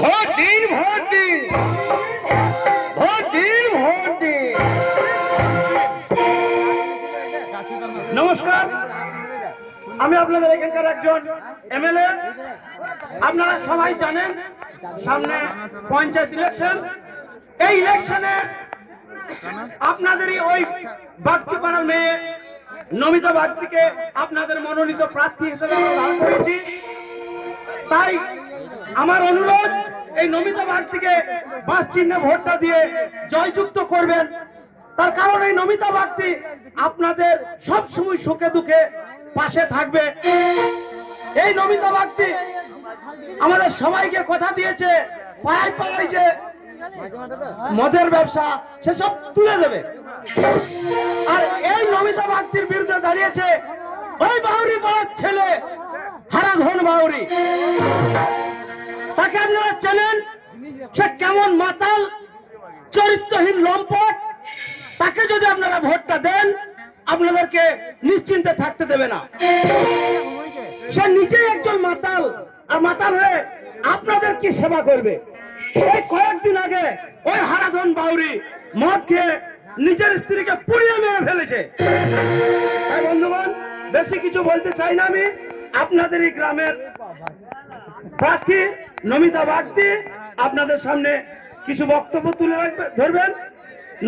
Vote দিন, vote দিন, vote দিন, ভোট দিন। নমস্কার, আমি আপনাদের এখানকার একজন এমএলএ। আপনারা সবাই জানেন সামনে পঞ্চায়েত ইলেকশন। এই ইলেকশনে আপনাদেরই ওই বাগদিপাড়ার মেয়ে নমিতা বাগদিকে আপনাদের মনোনীত প্রার্থী হিসেবে আমরা দাঁড় করেছি। তাই আমার অনুরোধ, এই নমিতা বাগদিকে বাস চিহ্নে ভোটটা দিয়ে জয়যুক্ত করবেন। তার কারণ এই নমিতা বাগদি আপনাদের সবসময় সুখে দুঃখে পাশে থাকবে। এই নমিতা বাগদি আমাদের সবাইকে কথা দিয়েছে, পাড়ায় পাড়ায় যে মদের ব্যবসা সেসব তুলে দেবে। আর এই নমিতা বাগদির বিরুদ্ধে দাঁড়িয়েছে ওই বাউরি পাড়ার ছেলে হারাধন বাউরি। তাকে আপনারা চেনেন, সে কেমন মাতাল, চরিত্রহীন লম্পট। তাকে যদি আপনারা ভোটটা দেন, আপনাদেরকে নিশ্চিন্তে থাকতে দেবে না। সে নিজেই একজন মাতাল, আর মাতাল হয়ে আপনাদের কি সেবা করবে? এই কয়েকদিন আগে ওই হারাধন বাউরি মদ খেয়ে নিজের স্ত্রীকে পুড়িয়ে মেরে ফেলেছে। তাই বন্ধুগণ, বেশি কিছু বলতে চাই না। আমি আপনাদের এই গ্রামের প্রার্থী নমিতা বাগদি আপনাদের সামনে কিছু বক্তব্য তুলে ধরবেন।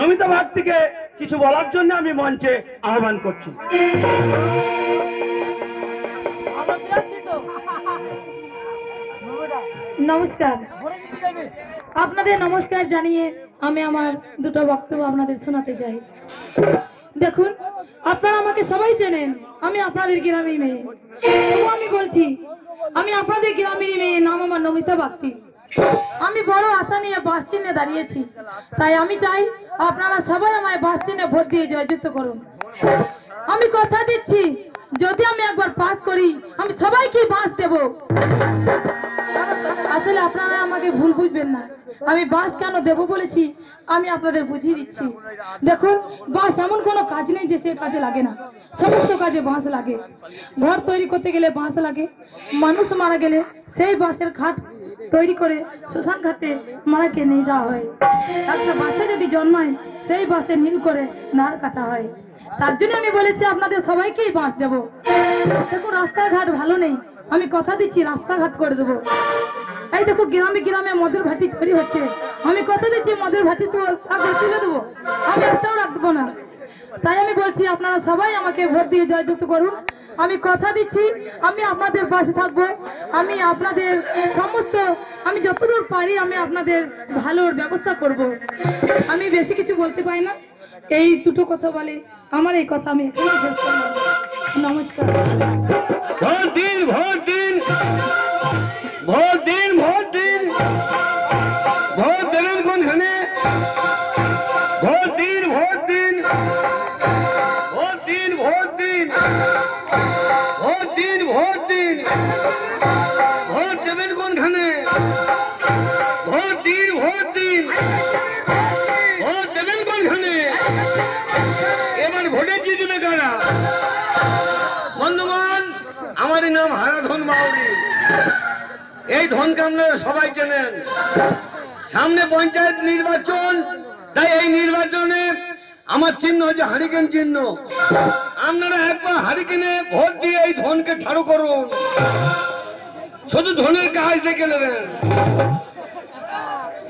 নমিতা বাগদিকে কিছু বলার জন্য আমি মঞ্চে আহ্বান করছি। নমস্কার, আপনাদের নমস্কার জানিয়ে আমি আমার দুটো বক্তব্য আপনাদের শোনাতে চাই। দেখুন, আপনারা আমাকে সবাই চেনেন, আমি আপনাদের গ্রামের মেয়ে। তবু আমি বলছি, আমি আপনাদের গ্রামের মেয়ে, নাম আমার নমিতা বাগদি। আমি বড় আশা নিয়ে বাস চিহ্নে দাঁড়িয়েছি। তাই আমি চাই আপনারা সবাই আমায় বাস চিহ্নে ভোট দিয়ে জয়যুক্ত করুন। আমি কথা দিচ্ছি, যদি আমি একবার পাস করি, আমি সবাইকে বাস দেব। আসলে আপনারা আমাকে ভুল বুঝবেন না, আমি বাস কেন দেব বলেছি আমি আপনাদের বুঝিয়ে দিচ্ছি। দেখুন, বাস এমন কোনো কাজ নেই যে সে কাজে লাগে না। সমস্ত কাজে বাঁশ লাগে। ঘর তৈরি করতে গেলে বাঁশ লাগে। মানুষ মারা গেলে সেই বাঁশের খাট তৈরি করে শ্মশান ঘাটে মারাকে নিয়ে যাওয়া হয়। একটা বাচ্চা যদি জন্মায়, সেই বাঁশে নীল করে নাড় কাটা হয়। তার জন্য আমি বলেছি আপনাদের সবাইকেই বাঁশ দেব। দেখুন, রাস্তাঘাট ভালো নেই, আমি কথা দিচ্ছি রাস্তাঘাট করে দেবো। এই দেখো, গ্রামে গ্রামে মদের ভাটি তৈরি হচ্ছে, আমি কথা দিচ্ছি মদের ভাটি তো আগে তুলে দেবো, আমি একটাও রাখবো না। তাই আমি বলছি আপনারা সবাই আমাকে ভোট দিয়ে জয়যুক্ত করুন। আমি কথা দিচ্ছি আমি আপনাদের পাশে থাকবো। আমি আপনাদের সমস্ত, আমি যতদূর পারি আমি আপনাদের ভালোর ব্যবস্থা করব। আমি বেশি কিছু বলতে পারি না, এই দুটো কথা বলে আমার এই কথা আমি এখানে শেষ করলাম। নমস্কার। ভোট দিন, ভোট দিন, ভোট দিন, ভোট দিন। ভোট দেবেন কোনখানে? ভোট দিন, ভোট দিন, ভোট দিন, ভোট দিন, ভোট দিন, ভোট দিন। ভোট দেবেন কোনখানে? ভোট দিন, ভোট দিন, ভোট দেবেন কোনখানে? এবার ভোটে জিতবে কারা? বন্ধুগণ, আমার নাম হারাধন বাউরি। এই ধনকে আপনারা সবাই চেনেন। সামনে পঞ্চায়েত নির্বাচন, তাই এই নির্বাচনে আমার চিহ্ন হচ্ছে হারিকেন চিহ্ন। আপনারা একবার হারিকেনে ভোট দিয়ে এই ধনকে ঠাড়ো করুন। শুধু ধনের কাজ দেখে নেবেন।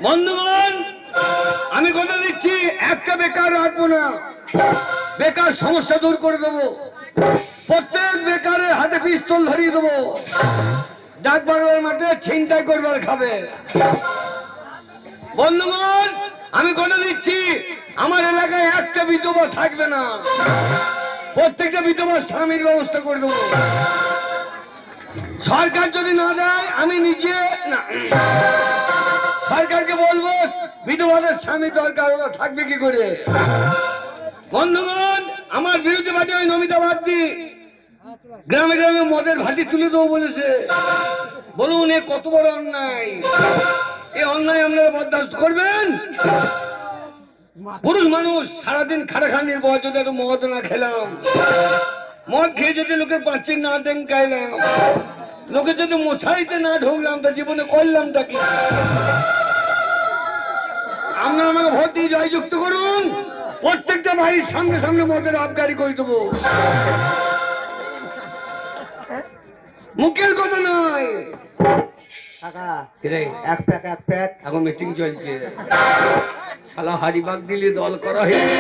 বন্ধুগণ, আমি কথা দিচ্ছি, একটা বেকার রাখবো না। বেকার সমস্যা দূর করে দেবো। প্রত্যেক বেকারের হাতে পিস্তল ধরিয়ে দেবো। ডাক বাংলার মাঠে ছিনতাই করবার খাবে। বন্ধুগণ, আমি কথা দিচ্ছি, আমার এলাকায় একটা বিধবা থাকবে না। প্রত্যেকটা বিধবার স্বামীর ব্যবস্থা করে দেবো। সরকার যদি না দেয়, আমি নিজে না, সরকারকে বলবো বিধবাদের স্বামী দরকার, ওরা থাকবে কি করে? বন্ধুগণ, আমার বিরুদ্ধে পার্টি ওই নমিতা বাগদি গ্রামে গ্রামে মদের ভাটি তুলে দেবো বলেছে। বলুন, এ কত বড় অন্যায়! এই অন্যায় আপনারা বরদাস্ত করবেন? পুরুষ মানুষ সারাদিন খাটাখানির বয়স, যদি একটু মদ না খেলাম, মদ খেয়ে যদি লোকের পাচ্ছি না দেন খাইলাম, লোকে যদি মশাইতে না ঢুকলাম তো জীবনে করলামটা কি? আপনারা আমাকে ভোট দিয়ে জয়যুক্ত করুন, প্রত্যেকটা বাড়ির সামনে সামনে মদের আবগারি করে দেবো। মুখের কথা নয়। কাকা কিরে, এক প্যাক এখন মিটিং চলছে, শালা হারিবাগ দিলে দল করা হয়েছে।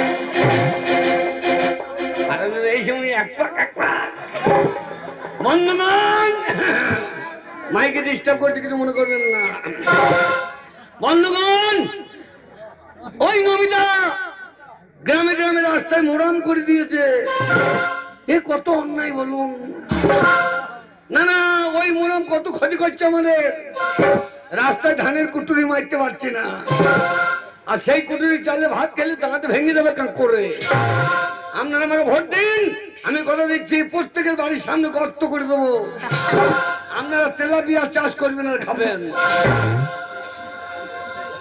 আর এই সময় এক পাক বন্ধুগণ, মাইকে ডিস্টার্ব করতে কিছু মনে করবেন না। বন্ধুগণ, ওই নমিতা গ্রামে গ্রামে রাস্তায় মোরাম করে দিয়েছে। এ কত অন্যায় বলুন। না না, ওই মোরাম কত ক্ষতি করছে আমাদের। রাস্তায় ধানের কুটুরি মারতে পারছি না, আর সেই কুটুরি চালে ভাত খেলে দাঁড়াতে ভেঙে যাবে কাঁক করে। আপনারা আমাকে ভোট দিন, আমি কথা দিচ্ছি প্রত্যেকের বাড়ির সামনে গর্ত করে দেবো। আপনারা তেলাপিয়া চাষ করবেন আর খাবেন।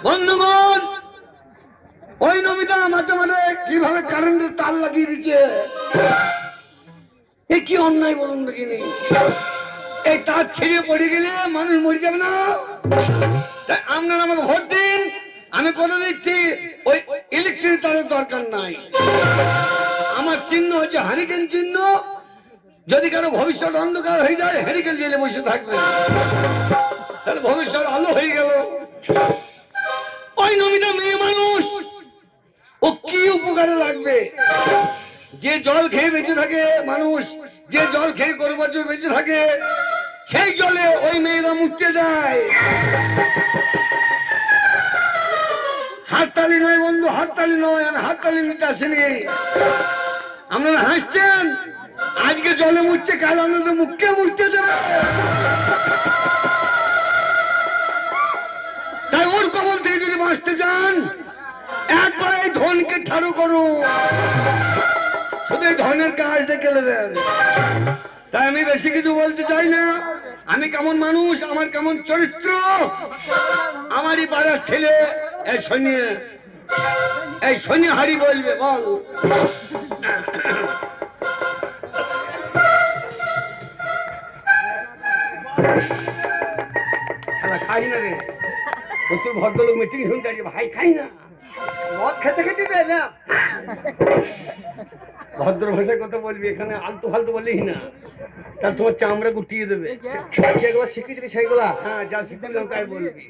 বন্ধুগণ, ওই নমিতা মাঝে মাঝে কিভাবে কারেন্টের তার লাগিয়ে দিচ্ছে, এ কি অন্যায় বলুন দেখিনি। এই তার ছিঁড়ে পড়ে গেলে মানুষ মরে যাবে না? তাই আপনারা আমাকে ভোট দিন, আমি কথা দিচ্ছি ওই ইলেকট্রিক তারের দরকার নাই। আমার চিহ্ন হচ্ছে হারিকেন চিহ্ন। যদি কারো ভবিষ্যৎ অন্ধকার হয়ে যায়, হারিকেন জেলে বসে থাকবে, তাহলে ভবিষ্যৎ আলো হয়ে গেল। ওই নমিতা মেয়ে মানুষ, ও কি উপকারে লাগবে? যে জল খেয়ে বেঁচে থাকে মানুষ, যে জল খেয়ে গরু বাছুর বেঁচে থাকে, সেই জলে ওই মেয়েরা মুক্তে যায়। হাততালি নয় বন্ধু, হাততালি নয়, আমি হাততালি নিতে আসিনি। আপনারা হাসছেন, আজকে জলে মুছছে, কাল আপনাদের মুখকে মুছতে দেবে। তাই ওর কবল থেকে যদি বাঁচতে চান, একবার এই ধনকে ঠাড়ো করুন, শুধু এই ধনের কাজ দেখে নেবেন। তাই আমি বেশি কিছু বলতে চাই না। আমি কেমন মানুষ, আমার কেমন চরিত্র, আমারই পাড়ার ছেলে এই শনি হারি বলবে। বল, খাই না রে, প্রচুর ভদ্রলোক মিটিং শুনতে আছে, ভাই খাই না। মদ খেতে খেতে যায় না। ভদ্র ভাষায় কথা বলবি, এখানে আলতু ফালতু বললেই না, তা তোমার চামড়া গুটিয়ে দেবে। যেগুলো শিখেছিলি সেইগুলা। হ্যাঁ, যা শিখলাম তাই বলবি।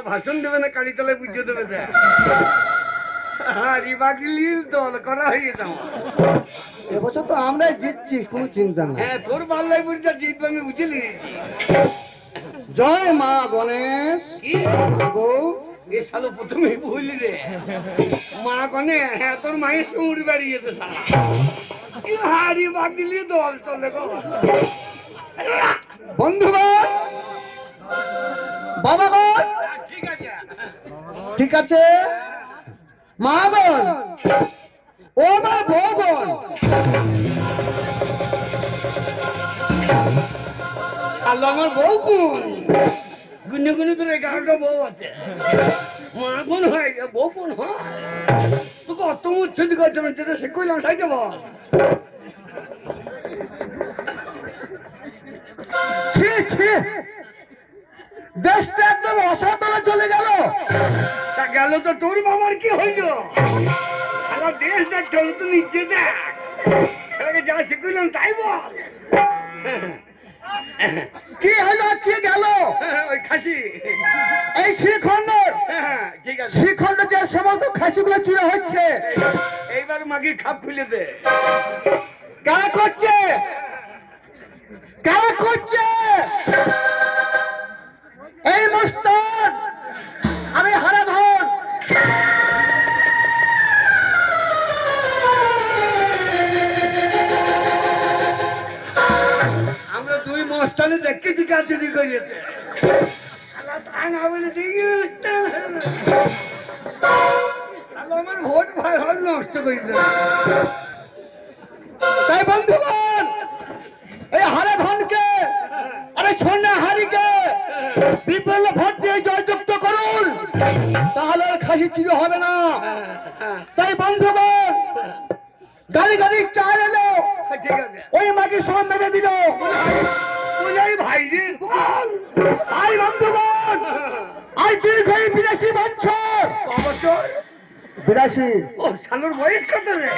ভাষণ দেবে না, কালীতলায় বুঝিয়ে দেবে। দল করা হয়ে গেছে আমার। এবছর তো আমরাই জিতছি, কোনো চিন্তা নাই। হ্যাঁ, তোর পাল্লাই বুঝতে জিতবে আমি বুঝে নিয়েছি। জয় মা গণেশ। এ শালো প্রথমেই বললি রে, মা গনে। হ্যাঁ, তোর মায়ের সুর বেরিয়েছে শালা। হারি বাগলি দল চলে গো। বন্ধুগণ, বাবাগণ, ঠিক আছে, ঠিক আছে, মাগণ, ও মা ভগন, শালো আমার বউ কোন? গুনে গুনে তোর 11টা বউ আছে। মা কোন হয়, বউ কোন হয়? তোকে অত উচ্ছুদি করছে না, যেটা সে কইলাম সাইতে বল। ছি ছি, দেশটা একদম অসাতলে চলে গেল। তা গেল তো তোর বাবার কি হইল? সারা দেশ দেখ, চলো তো নিচে দেখ, ছেলেকে যা শিখলাম তাই বল। কি হলো, কি গেল? ওই খাসি, এই শ্রীখণ্ড, ঠিক আছে, শ্রীখণ্ড যে সমস্ত খাসিগুলো চুরি হচ্ছে, এইবার মাগি খাপ খুলে দে। কারা করছে? কারা করছে? এই মস্তান, আমি হারাধন। আমরা দুই মস্তানে দেখেছি কাজ চুরি করিয়েছে। আমার ভোট ভাই নষ্ট করে দেবে। তাই বন্ধুগণ, এই হারাধনকে, আরে সোনা হারিকে বিপুল ভোট দিয়ে জয়যুক্ত করুন। তাহলে আর খাসি চুরি হবে না। তাই বন্ধুগণ গাড়ি গাড়ি চাল এলো, ঠিক আছে ওই মাকে সব মেরে দিল। পূজারি ভাই রে তাই বন্ধুগণ আজ দীর্ঘই 82 বছর। বছর 82। ও শানুর বয়স কত রে?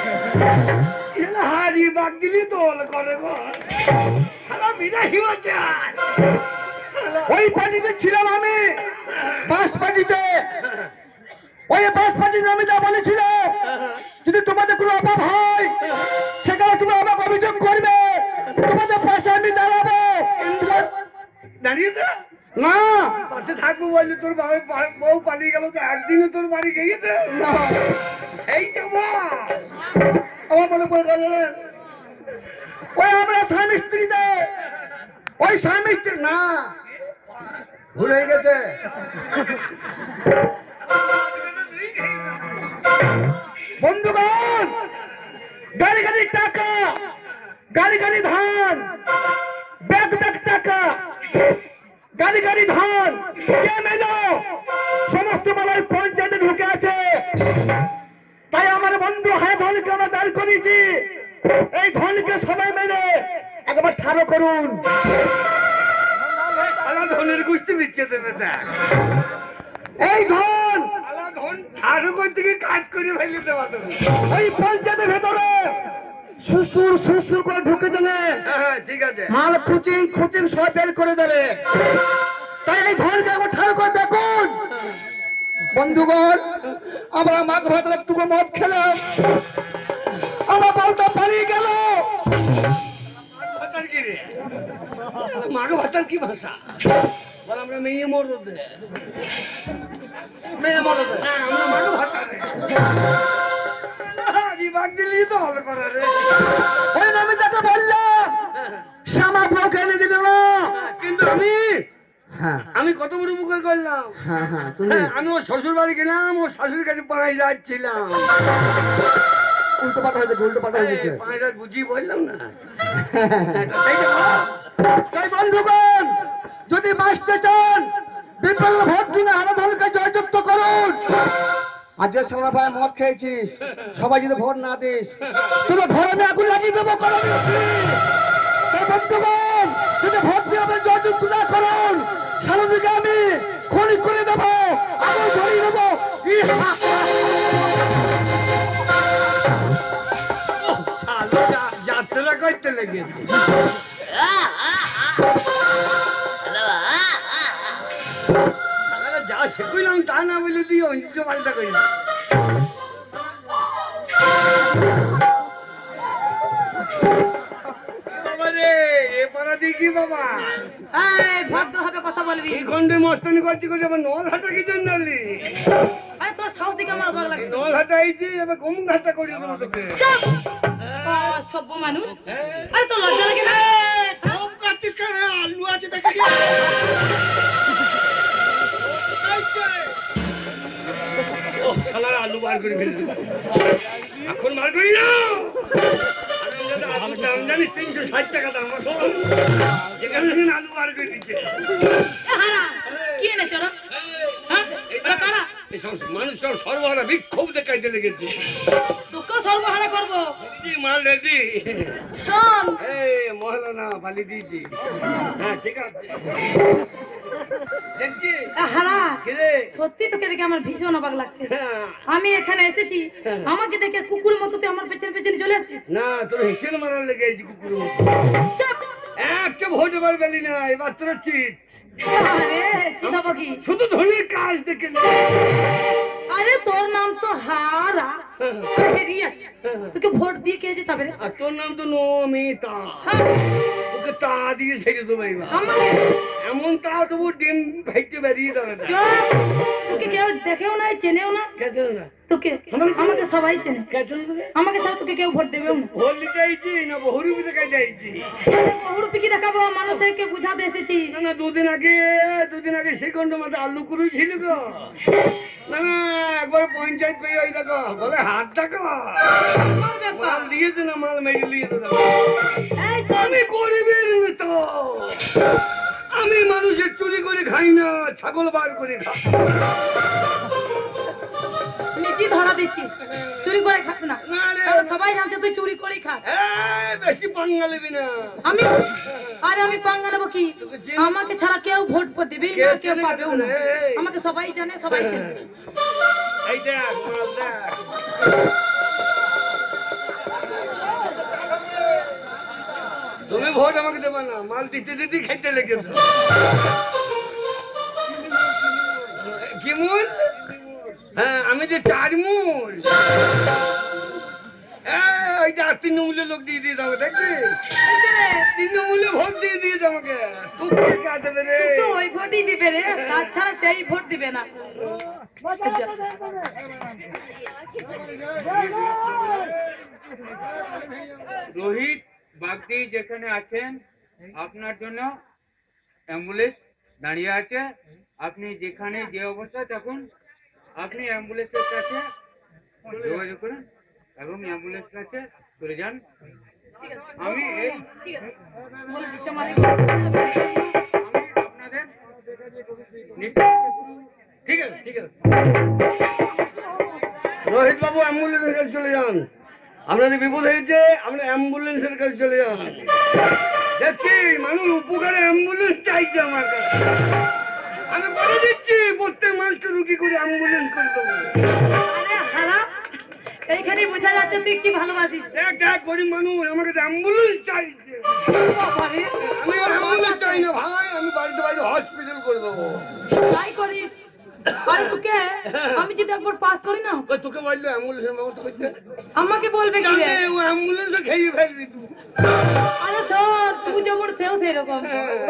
এলা হারি বাগ দিলি তো করে গো। শালা বিদায় হচ্ছে। ওই পার্টিতে ছিলাম আমি, বাস পার্টিতে। ওই বাস পার্টির নামিদা বলেছিল যদি তোমাদের কোনো অভাব হয় সেখানে তুমি আমাকে অভিযোগ করবে, তোমাদের পাশে আমি দাঁড়াবো। দাঁড়িয়ে তো না পাশে থাকবো বললি তোর বউ পালিয়ে গেল তো একদিনও তোর বাড়ি গিয়েছে না, সেইটা আমার মনে পড়ে গেল ওই আমরা স্বামী স্ত্রীতে, ওই স্বামী স্ত্রী না ভুল হয়ে গেছে। বন্ধুগণ গাড়ি গাড়ি টাকা, গাড়ি গাড়ি ধান, ব্যাগ ব্যাগ টাকা, গাড়ি গাড়ি ধান কে মেলো সমস্ত বেলায় পঞ্চায়েতে ঢুকে আছে। তাই আমার বন্ধু হ্যাঁ ধনকে আমরা দাঁড় করেছি, এই ধনকে সবাই মেলে একবার ঠাড়ো করুন। শালা ধনের গোষ্ঠী বিচ্ছে দেবে দেখ এই ধন শালা ধন ঠাড়ো করতে গিয়ে কাজ করে ফেলে দেওয়া তুমি ওই পঞ্চায়েতের ভেতরে শ্বশুর শ্বশুর করে ঢুকে দেবে, হ্যাঁ ঠিক আছে মাল খুচিং খুচিং সব বের করে দেবে। তাই এই ধনকে একবার ঠাড়ো করে দেখুন। বন্ধুগণ আমরা মাঘ ভাতের একটু মদ খেলাম, আমার বউটা পালিয়ে গেল। ভাতার কি রে মাগো ভাতার কি ভাষা বল আমরা মেয়ে মরদে মেয়ে মরদে হ্যাঁ আমরা মাগো ভাতার বাগ দিলি তো হবে করার রে ওই আমি তাকে বললাম শ্যামা বউকে এনে দিল না, কিন্তু আমি হ্যাঁ আমি কত বড় উপকার করলাম হ্যাঁ হ্যাঁ তুমি হ্যাঁ, আমি ওর শ্বশুর বাড়ি গেলাম ওর শাশুড়ির কাছে পাড়ায় যাচ্ছিলাম উল্টো পাল্টা হয়েছে, উল্টো পাল্টা হয়ে গেছে। পাড়ায় বুঝিয়ে বললাম না তাই বন্ধুগণ যদি বাঁচতে চান বিপুল ভোট দিনে আরাধনকে জয়যুক্ত করুন। আর যে সালা ভাই মদ খেয়েছিস সবাই যদি ভোট না দিস তুমি ঘরে আমি আগুন লাগিয়ে দেবো কলমে। তাই বন্ধুগণ যদি ভোট দিয়ে আপনি জয়যুক্ত না করুন সারাদিকে আমি খনি করে দেবো, আগুন ধরিয়ে দেবো। যাত্রা করতে লেগেছে যা শিখলাম তা না বলে দিয়ে অঞ্চ পাল্টা করি না এ পাড়া দেখি বাবা ভদ্রভাবে কথা বলবি। এই খন্ডে মস্তানি করছি করে আবার নল হাটা কি জন্য আনলি? আরে তোর সাহস দেখে আমার ভালো লাগছে। নল হাটা আইছি এবার কম ঘাটা করি দেবো তোকে সভ্য মানুষ, আরে তোর লজ্জা লাগে না? কম কাটছিস কেন? আলু আছে দেখি। ও শালার আলু বার করে ফেলেছে এখন বার করি না আলুর দাম জানি 360 টাকা দাম যেখানে সেখানে আলু বার করে দিচ্ছে কি এনেছো রে? হ্যাঁ ওরা কারা? এই সব মানুষ সব সর্বহারা বিক্ষোভ দেখাইতে লেগেছে তোকেও সর্বহারা করবো। মাল রেডি শোন এই মহলা না পালি দিয়েছি হ্যাঁ ঠিক আছে দেখছি হারা কিরে সত্যি তোকে দেখে আমার ভীষণ অবাক লাগছে। হ্যাঁ আমি এখানে এসেছি আমাকে দেখে কুকুর মতো তুই আমার পেছনে পেছনে চলে আসছিস। না তোর হিসেল মারার লেগে এই কুকুর চাপ। একটা ভোট এবার পেলি না এবার তোর চিট আরে চিনাবো কি? শুধু ধনের কাজ দেখে নে। আরে তোর নাম তো হারা হেরিয়ে আছে, তোকে ভোট দিয়ে কে যেতে হবে রে? আর তোর নাম তো নমিতা হ্যাঁ, তোকে তা দিয়ে ছেড়ে দেবো এবার আমাকে এমন তা দেবো ডিম ভাইতে বেরিয়ে যাবে না চুপ। তোকে কেউ দেখেও না চেনেও না, কেছে না তোকে আমাকে সবাই চেনে, কেছে না তোকে আমাকে ছাড়া তোকে কেউ ভোট দেবেও না। ভোট দিতে আইছি না বহুরু বিতে যাইছি বহুরূপী দেখাবো মানুষকে বুঝাতে এসেছি। না না দুদিন আগে সেকেন্ড মাথা আলু কুড়ি ছিল গো না না একবার পঞ্চায়েত পেয়ে ওই দেখো বলে হাত দেখো আমার ব্যাপার। মাল দিয়েছে না মাল মেরে দিয়েছে এই শোন, আমি গরিবের মতো আমি মানুষের চুরি করে খাই না, ছাগল বার করে খাই। নিজেই ধরা দিচ্ছিস, চুরি করে খাস না। না রে। তাহলে সবাই জানছে তুই চুরি করেই খাস। বেশি পাঙ্গা নেবি না। আমি আরে আমি পাঙ্গা নেবো কি? তোকে চিনি। আমাকে ছাড়া কেউ ভোট দিবি কে না, কেউ চেনে পাবেও না। এই। আমাকে সবাই জানে, সবাই চেনে। এই দেখ মাল দেখ। তুমি ভোট আমাকে দেবে না, মাল দিতে দিতে খাইতে লেগেছো। কি মূল? হ্যাঁ আমি যে 4 মূল। ওইটা 3 মূল্য লোক দিয়ে দিয়েছে আমাকে, দেখবি 3 মূল্য ভোট দিয়ে দিয়েছে আমাকে। তুই কে দেবে রে? তো ওই ভোটই দিবে রে, তাছাড়া সেই ভোট দিবে না। রোহিত বাগদি যেখানে আছেন, আপনার জন্য অ্যাম্বুলেন্স দাঁড়িয়ে আছে। আপনি যেখানে যে অবস্থায় থাকুন, আপনি অ্যাম্বুলেন্সের কাছে যোগাযোগ করুন এবং অ্যাম্বুলেন্স কাছে চলে যান। আমি বলে দিচ্ছে মানে আপনাদের ঠিক আছে ঠিক আছে। রোহিত বাবু অ্যাম্বুলেন্সের কাছে চলে যান। আপনাদের বিপদ হয়েছে, আপনার অ্যাম্বুলেন্সের কাছে চলে যান। দেখছি মানুষ উপকারে অ্যাম্বুলেন্স চাইছে আমার কাছে। আমি করে দিচ্ছি, প্রত্যেক মানুষকে রুগী করে অ্যাম্বুলেন্স করে দেবো। আরে খারাপ, এইখানে বোঝা যাচ্ছে তুই কি ভালোবাসিস। দেখ দেখ গরিব মানুষ আমার কাছে অ্যাম্বুলেন্স চাইছে। আরে, আমি অ্যাম্বুলেন্স চাই না ভাই, আমি বাড়িতে বাড়িতে হসপিটাল করে দেবো। তাই করিস। আরে তোকে আমি যদি একবার পাস করি না, ওই তোকে বললো অ্যাম্বুলেন্সের ব্যবস্থা করতে, আমাকে বলবে কি রে? জানে ও অ্যাম্বুলেন্সে খেয়ে ফেলবি তুই। আরে স্যার তুই যেমন সেও সেরকম,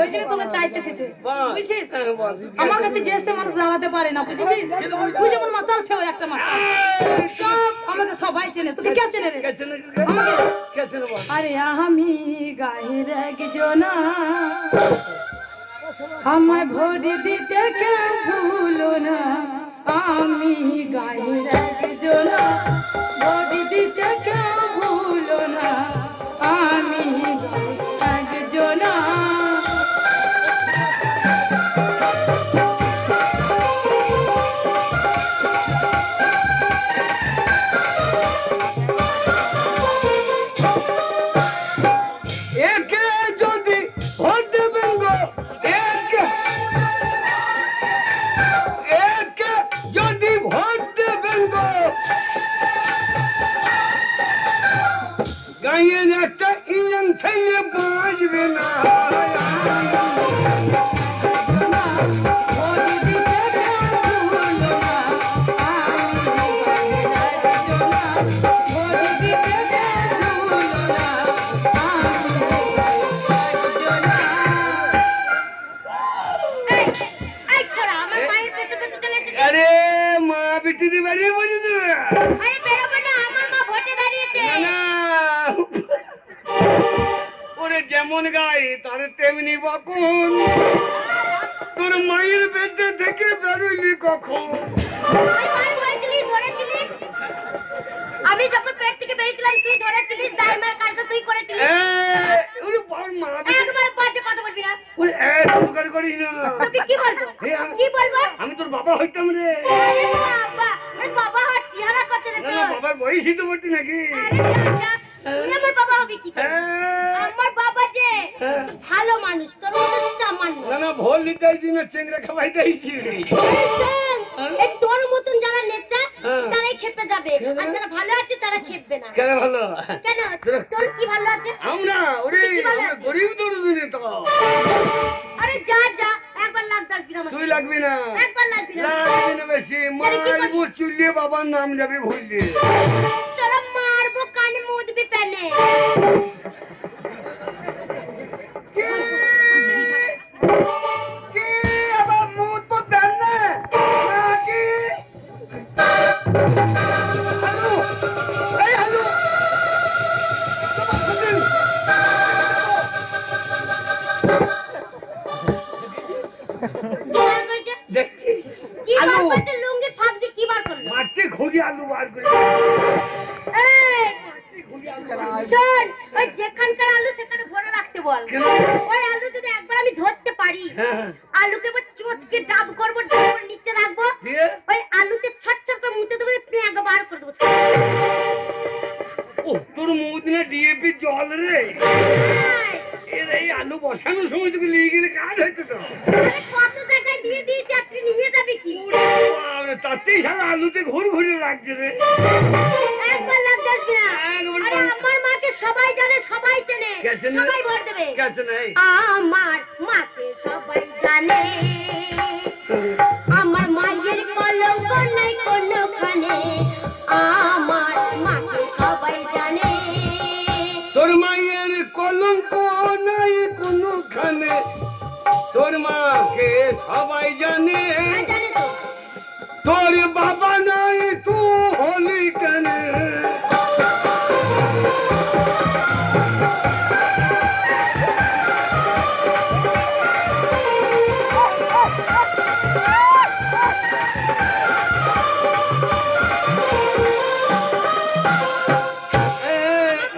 ওই জন্য তোকে চাইতেছি। বুঝছিস, আমার কাছে যে সে মানুষ দাঁড়াতে পারে না, বুঝছিস? তুই যেমন মাতাল সেও একটা মাতাল। সব আমাকে সবাই চেনে, তোকে কে চেনে রে? আমাকে। আরে আমি গায়ের একজনা, আমায় ভোট দিতে কেউ ভুলো না। আমি গায়ের একজনা, ভোট দিতে কেউ ভুলো না। আমি গায়ের একজনা। একে যদি ভোট দেবেন গো, একে যদি ভোট দেবেন গো, গাঁয়ের একটা ইঞ্জিন ছেলে বাঁচবে না। ভোট দিতে কেউ ভুলো না। আমি গায়ের একজনা, ভোট দিতে কেউ ভুলো না। এই ছোড়া, আমার মায়ের পেছনে পেছনে চলে এসেছে। আরে মা বিটি বাড়ি বলে দেবে আরে বেরোবে না, আমার মা ভোটে দাঁড়িয়েছে। না। ওরে যেমন গায়ে তার তেমনি বকুন, তোর মায়ের পেটে থেকে বেরোলি কখন? তুই মার ধরেছিলিস, ধরেছিলিস। আমি যখন পেট থেকে বেরিয়েছিলাম তুই ধরেছিলিস, তাই আমার কাজটা তুই করেছিলিস। ওরে বাবা মা একবার বাজে কথা বলবি না। ওরে উপকার করিস না। তোকে কি বলবো? এ, আমি- কি বলবো? আমি তোর বাবা হইতাম রে। আরে বাবা, আরে বাবা হওয়ার চেহারা কত রে না তোর? না বাবার বয়সই তো বলছি নাকি। আরে যা, যা। তুই আমার বাবা হবি কি করে? আমার বাবা যে ভালো মানুষ, তোর মতো চামান্য। না না ভোল দিতে আইছি না, চেংড়া খাওয়াইতে আইছি। এই শোন, এই তোর মতন যারা নেতা হ্যাঁ। তারাই খেপে যাবে, আর যারা ভালো আছে তারা খেপবে না। কেন ভালো? কেন? তোর কি ভালো আছে? আমরা ওরে কি ভালো আমরা আছে? গরিব তোর দিনে তো। আরে যা যা, একবার লাগবে আসবি না আমার তুই সাথে। লাগবি না। একবার লাগবি না। লাগবি না বেশি। আরে কি মারবো করবি? চুলিয়ে বাবার নাম যাবে ভুললি। শালা মারবো, কানে মুদবি পেনে। কি আবার মুখ তো দেন না নাকি? হ্যালো এই হ্যালো কি বার করেছে? দেখছিস কি বার আলু করেছে? লুঙ্গির ফাঁক দিয়ে কি বার করলো? মাঠে খুঁজে আলু বার করে শোন, ওই যেখানকার আলু সেখানে ভরে রাখতে বল। কেন? ওই আলু যদি একবার আমি ধরতে পারি, হ্যাঁ। আলুকে এবার চটকে ডাব করবো, ডাব করে নিচে রাখবো, দিয়ে ওই আলুতে ছটছট করে মুতে দেবো, পেঁয়াজ বার করে দেবো। ও তোর মৌদিনা ডিএপি জল রে, এর এই আলু বসানোর সময় তোকে নিয়ে গেলে কাজ হইতো তো। আরে কত জায়গায় দিয়ে দিয়েছি, আর তুই নিয়ে যাবি কি? বাবা, তাতেই সারা আলুতে ঘুর ঘুরে লাগছে রে। একবার লাগতে আসবি না। একবার আরে আমার মাকে সবাই জানে, সবাই চেনে, গেছে না? সবাই ভোট দেবে। গেছে না? এই আমার মাকে সবাই জানে, আমার মায়ের কলঙ্ক নাই কোনোখানে, আমার মাকে সবাই জানে। তোর মায়ের কলঙ্ক নাই কোনোখানে, তোর মাকে সবাই জানে। জানে তো? তোর বাবা নাই তুই হলি কেন?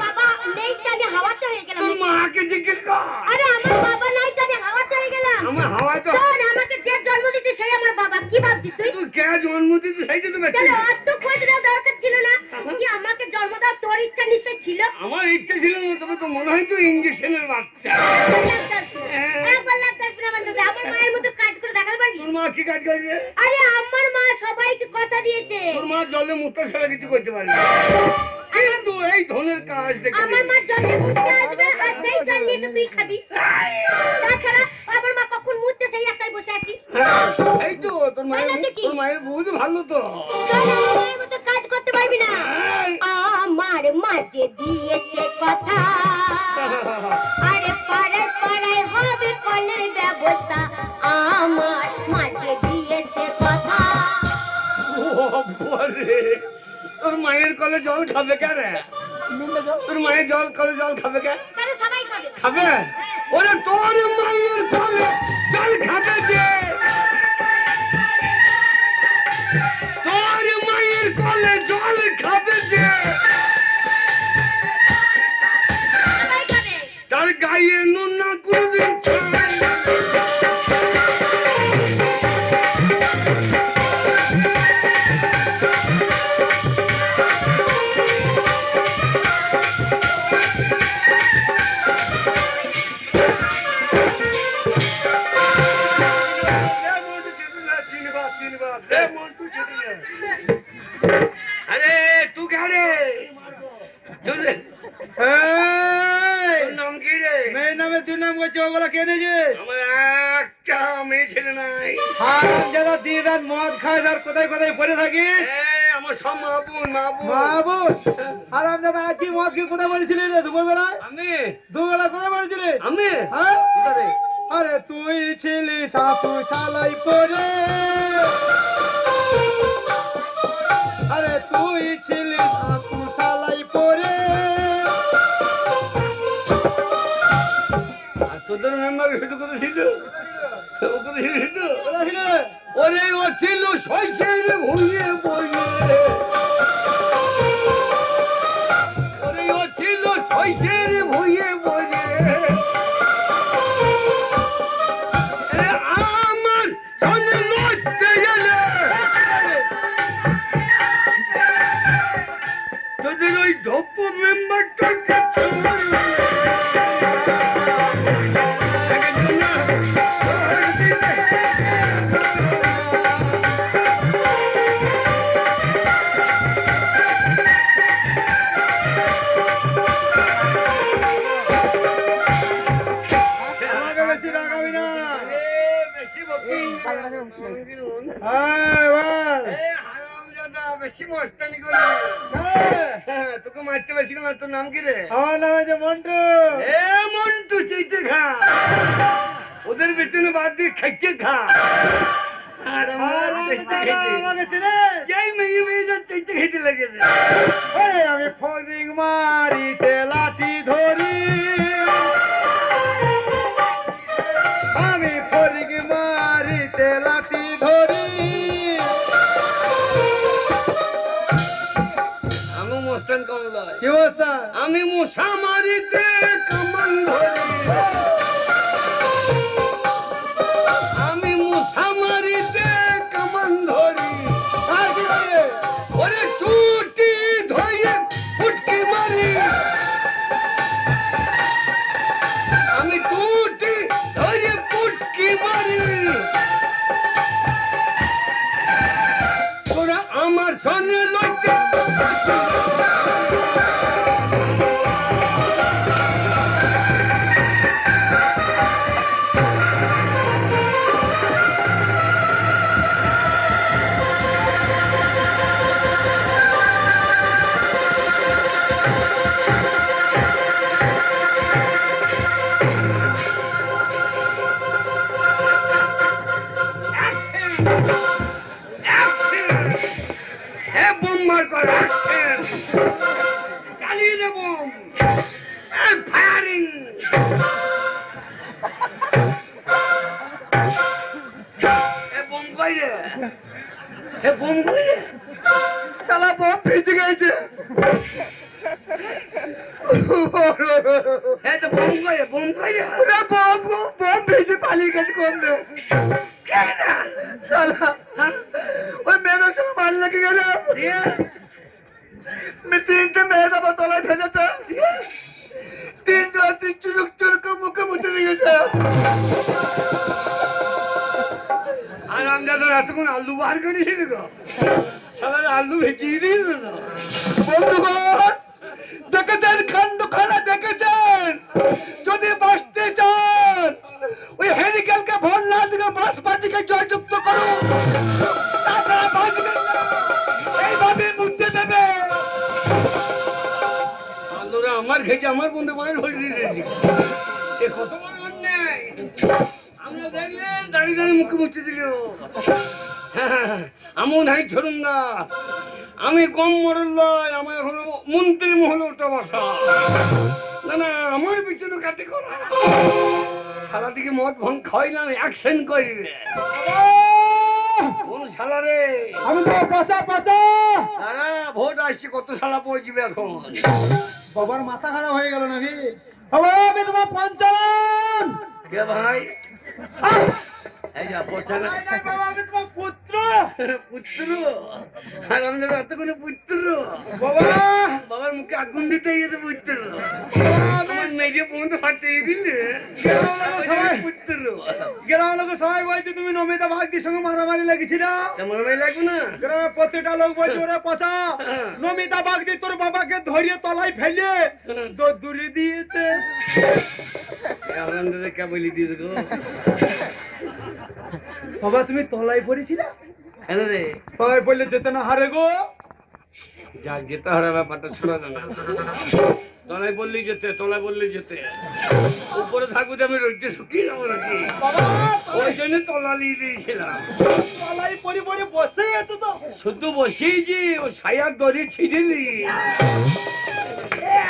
বাবা নেই তো আমি হাওয়াতে হয়ে গেলাম। তোর মাকে জিজ্ঞেস কর। আরে আমার বাবা নাই তো আমি হাওয়াতে হয়ে গেলাম। আমার হাওয়ায় তো শোন, আমাকে যে জন্ম দিতে সেই আমার বাবা। কি ভাবছিস তুই? তুই কে জন্ম দিতে সেইটা তো ব্যক্তি। তাহলে অত খোঁজ নেওয়া দরকার ছিল না? কি আমাকে জন্ম দেওয়ার তোর ইচ্ছা নিশ্চয় ছিল? আমার ইচ্ছে ছিল না, তবে তো মনে হয় তুই ইঞ্জেকশনের বাচ্চা। একবার লাগতে আসবি না আমার সাথে। আমার মায়ের মতো কাজ করে দেখাতে পারবি? তোর মা কি কাজ করবে? আরে আমার মা সবাইকে কথা দিয়েছে। তোর মা জলে মুক্ত ছাড়া কিছু করতে পারে না, কিন্তু এই ধরনের কাজ দেখে আমার মা জলে মুততে আসবে, আর সেই জল নিয়ে এসে তুই খাবি। তাছাড়া আমার মা কখন মুততে সেই আশায় বসে আছিস। এই তো তোর মায়ের বুঝ ভালো তো। চল, আমার মায়ের মতো কাজ করতে পারবি না। আমার মা যে দিয়েছে কথা, আরে পাড়ায় পাড়ায় হবে কলের ব্যবস্থা, আমার মা যে দিয়েছে কথা। ও বাবারে, তোর মায়ের কলে জল খাবে কে রে? তোর মায়ের কলে জল খাবে কে? কেন সবাই খাবে? খাবে? ওরে তোর মায়ের কলে জল খাবে যে, তোর মায়ের কলে জল খাবে যে, সবাই খাবে। তার গায়ে নুন না কোনদিন ছড়ায়। अरे तू क्या रे? তোর নাম কি রে? মেয়ের নামে তুই নাম করছিস, ওগুলো কে নিয়েছিস? আমার একটা মেয়ে ছেলে নাই। যারা দিন রাত মদ খায়, আর কোথায় কোথায় পড়ে থাকিস? আমার সব মাবুন। মাহবুব, আর আমি দাদা আজ কি মদ খেয়ে কোথায় পড়েছিলি রে দুপুরবেলায়? আমি দুপুরবেলা কোথায় পড়েছিলি? আমি হ্যাঁ? কোথায় রে? আরে তুই ছিলি সাধু শালাই পরে, আরে তুই ছিলি সাধু শালাই পরে। আর তোদের মেম্বার শুধু কথা ছিল, ও কথা ছিল শুধু। কোথায় ছিলি রে? ওরে ও ছিল শৈশের ভুঁইয়ে বইয়ে, ওরে ও ছিল শৈশের ভুঁইয়ে বইয়ে। আমার সামনে লড়তে গেলে তোদের ওই ধপ্প মেম্বারটার কাছে আমাকে বেশি রাগাবি না। বেশি বকি। হ্যাঁ, বল। বেশি মস্তানি করি। হ্যাঁ, তোকে মারতে বেশি না, তোর নাম কি রে? আমার নাম হচ্ছে মন্টু। এ মন্টু, চেটে খা, ওদের পেছনে বাদ দিয়ে খাইতে খা। আর আর আমি দাদা আমাকে চিনিস? যাই মেয়ে যা চেটে খেতে লেগেছে। এই আমি ফরিং মারিতে লাঠি ধরি, আমি ফরিং মারিতে লাঠি ধরি। আমি মস্তান কম লয়। কি অবস্থা? আমি মশা মারিতে কামান ধরি, আমি মশা মারিতে কামান ধরি, আর কি করে? ওরে টুটি ধরে ফুটকি মারি, আমি টুটি ধরে ফুটকি মারি, তোরা আমার সঙ্গে লড়তে বোমবার করে চালিয়ে দেব ফায়ারিং। বোম কইরে, বোম কইরে, শালা বম ভিজে গেছে। তো বোম কইরে, বোম কইরে, ওরে বম বম ভিজে পালিয়ে গেছে কমলে। শালা ওই মেয়েদের সঙ্গে মাল লেগে গেল। তিনটে মেয়ে যাবো তলায় ফেলেছে, তিনটে চুলুক চুলুক মুখে মুখে দিয়ে গেছে। আর আমরা তো এতক্ষণ আলু বার করেছি গো, সারা আলু ভেজিয়ে দিয়েছে না। বন্ধুগণ দেখেছেন, কাণ্ড খানা দেখেছেন? যদি বাঁচতে চান ওই হেরিকেলকে ভোট না দিকে বাস পার্টিকে জয়যুক্ত করুন, তাছাড়া বাঁচবেন না। এইভাবে মুক্তি দেবে। আলুরা আমার খেয়েছে, আমার বন্ধু মায়ের ভরে দিয়ে দিয়েছি। এ কত বড় অন্যায়! আমরা দেখলেন দাঁড়িয়ে দাঁড়িয়ে মুখে মুছে দিল। আমন হাই ছড়ুন না, আমি কম মরল লয়, আমার এখনো মন্ত্রী মহলে ওটা বসা। না না, আমার পিছনে কাটে করা। সারা দিকে মদ ভাঙ খাওয়াই না, অ্যাকশন করবে। কোন শালা রে? আমি তো বাঁচা বাঁচা। দাঁড়া, ভোট আসছে, কত শালা পৌঁছবে এখন। বাবার মাথা খারাপ হয়ে গেল নাকি? বাবা আমি তোমার পঞ্চানন। কে ভাই? এই যা পছানা বাবা আমি তোমার পুত্র। পুত্র, আর আমাদের এতক্ষণ পুত্র। বাবা বাবার মুখে আগুন দিতে গেছে পুত্র। আমার মেয়ে পর্যন্ত ফাটিয়ে দিলে পুত্র। গ্রামের লোক সবাই বলছে তুমি নমিতা ভাগ্যের সঙ্গে মারামারি লেগেছিল। তেমন মেয়ে লাগবে না। গ্রামের প্রত্যেকটা লোক বলছে ওরে পচা, নমিতা ভাগ্যি তোর বাবাকে ধরিয়ে তলায় ফেলে দূরে দিয়েছে। আমাদের কে বলি দিয়েছে গো? বাবা তুমি তলায় পড়েছিল? কেন রে? তলায় পড়লে যেতে না হারে গো। যাক, যেতে হারা ব্যাপারটা শোনা না। তলায় বললি যেতে, তলায় বললি যেতে। উপরে থাকবে আমি রইতে শুকিয়ে যাবো নাকি? ওই জন্য তলা নিয়ে দিয়েছিলাম। তলায় পড়ে পড়ে বসে এত তো শুধু বসেইছি, ও ছায়ার দড়ি ছিঁড়িলি।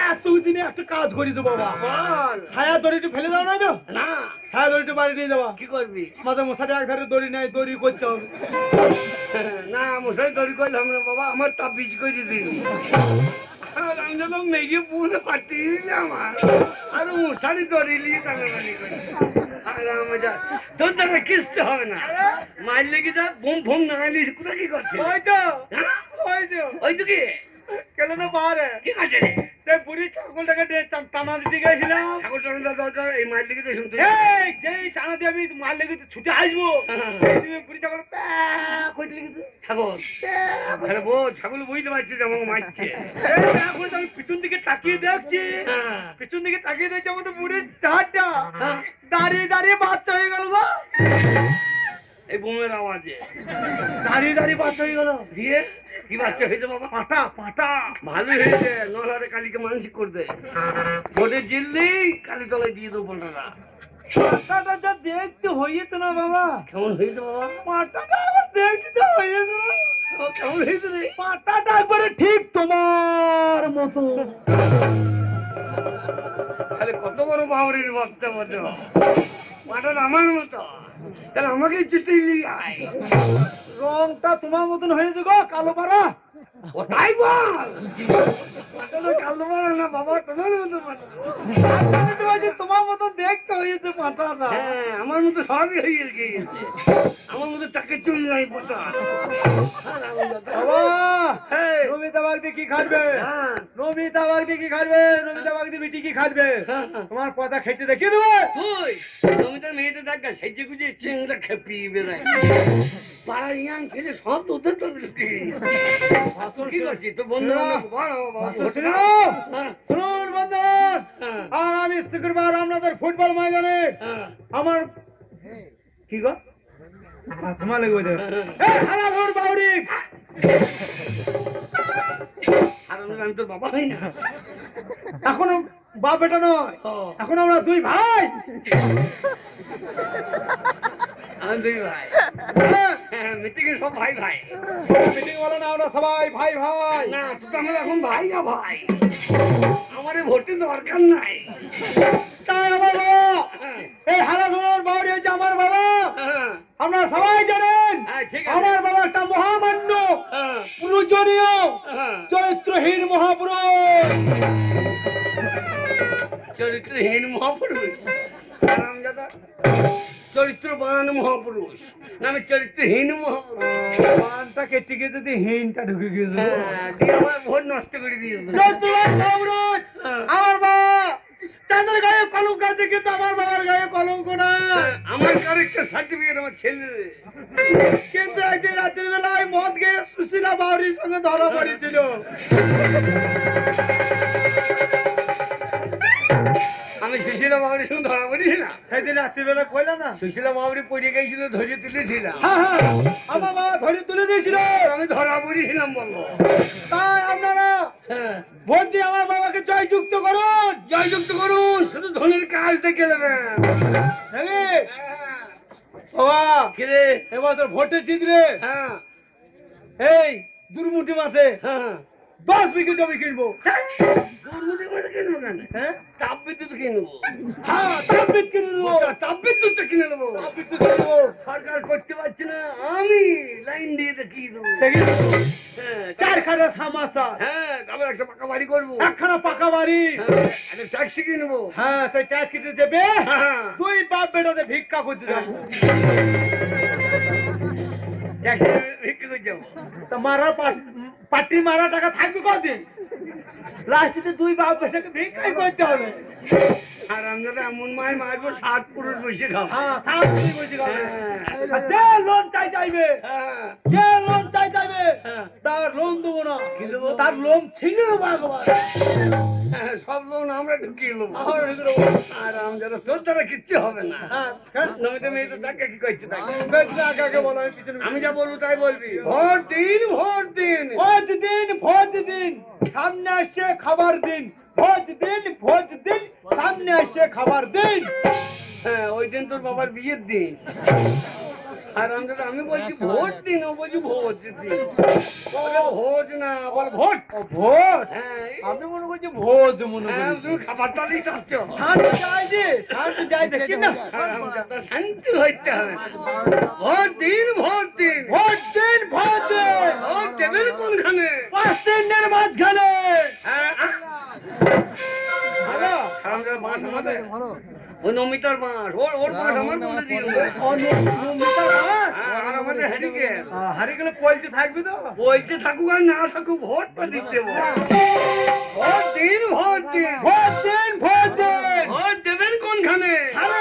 এতদিনে একটা কাজ করেছো বাবা। বল। ছায়া দড়িটা ফেলে দাও না তো, না, ছায়া দড়িটা বাড়ি নিয়ে যাওয়া। কি করবি? আমাদের মশাটা এক ধারে দড়ি নেই, দড়ি করতে হবে। না, মশাই দড়ি করলাম না বাবা, আমার তাবিজ করে দিবি। আর আমি যখন মেঘে পুরো পাঠিয়ে দিলে আমার, আর মশারি দড়ি নিয়ে টানাটানি করি। আর আমার যা তোর দ্বারা কিচ্ছু হবে না। মাইল লেগে যা, বোম ফোম না নিস, কোথা কি করছে? ওই তো হ্যাঁ? ওই তো ওই তো কি? কেন না বাহারে কি করছে রে? সেই বুড়ি ছাগলটাকে টানা দিতে গেছিলাম। ছাগল টানা দরকার, এই মাইল লেগে তো শুনতে। এই যেই টানা দিয়ে আমি মাল লেগে ছুটে আসবো, সেই সময় বুড়ি ছাগল প্যাক হইতে লেগেছে। ছাগল আরে বো, ছাগল বুঝতে পারছে যে আমাকে মারছে। এখন আমি পিছন দিকে তাকিয়ে দেখছি, হ্যাঁ। পিছন দিকে তাকিয়ে দেখছি আমাদের বুড়ির স্টারটা হ্যাঁ। দাঁড়িয়ে দাঁড়িয়ে বাচ্চা হয়ে গেল। বা এই বোমের আওয়াজে দাঁড়িয়ে দাঁড়িয়ে বাচ্চা হয়ে গেল। দিয়ে কি বাচ্চা হয়েছে বাবা? পাটা পাটা ভালো হয়েছে, নলারে কালীকে মানসিক করতে ভোটে জিতলেই কালী তলায় দিয়ে দেবো পনেরোটা। পাটাটা যা দেখতে হয়েছে না বাবা, কেমন হয়েছে বাবা? পাটাটা আবার দেখতে হয়েছে না। ও, কেমন হয়েছে রে? পাটাটা একবারে ঠিক তোমার মতো। তাহলে কত বড় বাউরির বাচ্চা মতো, মাটার আমার মতো। তাহলে আমাকে চিঠি নিয়ে আয়। রংটা তোমার মতন হয়েছে গো, কালো পাড়া। ও তাই বল, মাথাটা কালো বলো না বাবা, তোমার মতো মাথা। তোমার মতো দেখতে হয়েছে মাথাটা। হ্যাঁ, আমার মতো সবই হয়ে গেছে, আমার মতো টাকে চুল নাই পাতা। বাবা, হ্যাঁ, নমিতা বাগদি কি খাবে? হ্যাঁ, নমিতা বাগদি কি খাবে? নমিতা বাগদি বিটি কি খাবে? হ্যাঁ। তোমার কথা খেতে দেখিয়ে দেবে। তুই নমিতার মেয়েটা দেখ গা, সেজে গুজে চেংড়া খেপিয়ে বেড়ায়। পাড়া ইয়াং ছেলে সব তোদের তো কি করছিস তোর বন্ধু শুনুন বন্ধুগণ, আগামী শুক্রবার আপনাদের ফুটবল ময়দানে আমার কি গো তোমার লেগে ওদের হারাধুর বাউরি। আমি তোর বাবা হই না, এখনো বাপ বেটা নয়, এখন আমরা দুই ভাই। আমি দুই ভাই, হ্যাঁ মিটিং এ সব ভাই ভাই। মিটিং বলে না, আমরা সবাই ভাই ভাই। না তুই তো আমরা এখন ভাই না ভাই, আমার ভোটের দরকার নাই। তাই আমার বাবা, এই হারাধুর বাউরি হচ্ছে আমার বাবা। আপনারা সবাই জানেন ঠিক আছে। আমার বাবা একটা মহামান্য পূজনীয় চরিত্রহীন মহাপুরুষ। চরিত্রহীন মহাপুরুষ, হারামজাদা। চরিত্রবান মহাপুরুষ নামে চরিত্রহীন মহাপুরুষ। পানটা কেটে গিয়ে যদি হীনটা ঢুকে গিয়েছে, দিয়ে আমার ভোট নষ্ট করে দিয়েছে। চরিত্রবান মহাপুরুষ আমার বাবা। চাঁদের গায়ে কলঙ্ক আছে, কিন্তু আমার বাবার গায়ে কলঙ্ক না। আমার ক্যারেক্টার সার্টিফিকেট আমার ছেলে, কিন্তু একদিন রাত্রির বেলায় মদ গিয়ে সুশীলা বাউরির সঙ্গে ধরা পড়েছিল। আমি সুশীলা বাবুরির সঙ্গে ধরা পড়েছিলাম। সেদিন রাত্রির বেলা কইলা না, সুশীলা বাবুরি পড়ে গেছিল, ধরে তুলেছিলাম। হ্যাঁ হ্যাঁ, আমার বাবা ধরে তুলে দিয়েছিল। আমি ধরা পড়েছিলাম বললো। তাই আপনারা ভোট দিয়ে আমার বাবাকে জয়যুক্ত করুন। জয়যুক্ত করুন, শুধু ধনের কাজ দেখে নেবেন। নাকি বাবা? কিরে, এবছর ভোটে জিতলে হ্যাঁ এই দুর্মুটি মাসে হ্যাঁ 10 বিঘে জমি কিনবো। দুর্নীতি করে কিনবো কেন? হ্যাঁ তাপবিদ্যুৎ কিনবো। হ্যাঁ, তাপবিদ্যুৎ কিনে নেবো। তাপবিদ্যুৎটা কিনে নেবো। তাপবিদ্যুৎ কিনে নেবো। সরকার করতে পারছি না, আমি লাইন দিয়ে দেখিয়ে দেবো। দেখি, হ্যাঁ, 4 খানা সামাসা, হ্যাঁ, তারপর একটা পাকা বাড়ি করবো। একখানা পাকা বাড়ি। হ্যাঁ, একটা ট্যাক্সি কিনবো। হ্যাঁ, সেই ট্যাক্স কেটে দেবে। হ্যাঁ, দুই বাপ বেটাতে ভিক্ষা করতে যাবো। ট্যাক্সি বিক্রি করে যাবো। তা পার্টি মারা টাকা থাকবে কদিন? লাস্টে দুই বাপ বেটাকে ভিক্ষাই করতে হবে। আর আমরা এমন মায়ের মারবো 7 পুরুষ বসে খাবো। হ্যাঁ, সারা দিন বসে খাবে। হ্যাঁ। আর যে লোন চাইবে, হ্যাঁ, যে লোন চাইবে, হ্যাঁ। তার লোন দেবো না, কি দেবো? তার লোন ছিঁড়ে নেবো একবার। হ্যাঁ, সব লোন আমরা ঢুকিয়ে নেবো। আমার ঢুকে দেবো। আর আমরা তোর দ্বারা কিচ্ছু হবে না। হ্যাঁ, হ্যাঁ। নমিতা মেয়ে তো তাকে কি করছে তাকে? বেশ, আগে আগে বলো, আমি পিছনে আমি যা বলবো তাই বলবি। ভোট দিন, ভোট দিন। ভোট দিন, ভোট দিন, সামনে আসে খাবার দিন। ভোট দিন, ভোট দিন, সামনে আসে খাবার দিন। হ্যাঁ, ওই দিন তোর বাবার বিয়ের দিন। আর আমি বলছি ভোট দিন, ও বলছি ভোট দিন। বলে ভোট না, বল ভোট। ও ভোট? হ্যাঁ, আপনি মনে করছেন ভোট মনে হ্যাঁ, করছেন? তুমি খাবার তালেই চাচ্ছ। শান্তি চাই যে, শান্তি চাই দেখি না। শান্তি হইতে হবে। ভোট দিন, ভোট দিন। ভোট দিন, ভোট দিন। ভোট দেবেন কোনখানে? পাঁচটিনের মাঝখানে। হ্যাঁ, ভালো? আমরা বাঁশ আমাদের ওই নমিতার বাঁশ, ওর বাঁশ আমার বলে দিয়ে দেবে। নমিতা দাস? আর আমাদের হ্যারিকেন হারিয়ে গেলে পয়সা থাকবে তো? বলতে থাকুক আর না থাকুক, ভোটটা দিতে দেবো। ভোট দিন, ভোট দিন। ভোট দিন, ভোট দিন। ভোট দেবেন কোনখানে? আরে